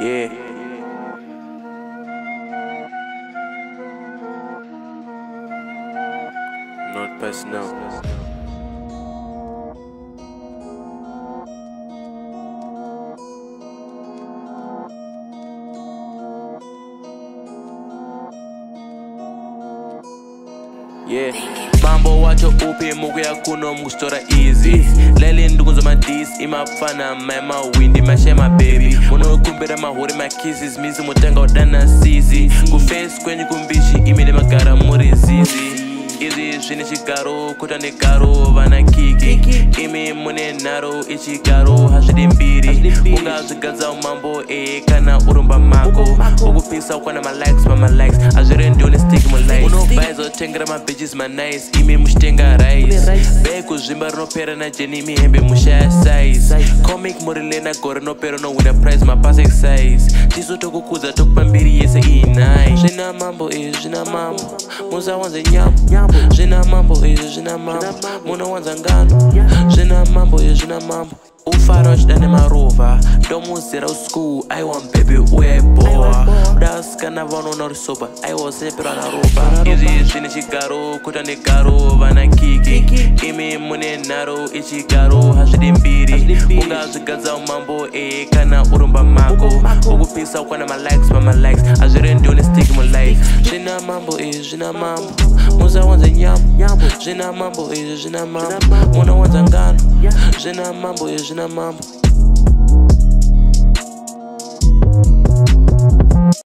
Yeah. Not personal. Yeah. Mambo wacho upi mugu ya kuno mkustora easy Leli ndugunzo ma dis ima fana ma windy ma share my baby Muno kumbira ma huri ma kisses mizi mutenga udana sisi Kuface kwenye kumbishi imide magara muri zizi Izi shini shikaro kuta ni karo vana kiki Imi mune naro ichikaro hashidi mbiri Unga zigaza umambo kana urumba mako Ugu pisa ukwana ma likes Azure ndione stick my likes Uno baizo tengra ma bitches ma nice Imi mushtenga rice Beku zimba no pera na jeni mi hembe mushaya size Comic morilena gore no pera no winner prize ma pass size Tiso toku kuza toku pambiri yese inai Jina mambo jina mambo Muza wanze nyambo Jina mambo jina mambo Muna wanza ngano Jina mambo jina mambo Ufarosh dane marova Domu zera school I want baby ueboa Das kana vano nor soba I was sepira na roba Izi shini chikaro kuta ni karo vana kiki Imi mune naro ichikaro hashidi mbiri Unga zigaza umambo kana urumba mako Ugu pisa ukwana ma likes Azure ndione stick my life Jina mambo jina mambo Muza wanze nyambo Jina mambo jina mambo Muna wanza ngano Jina mambo jina mambo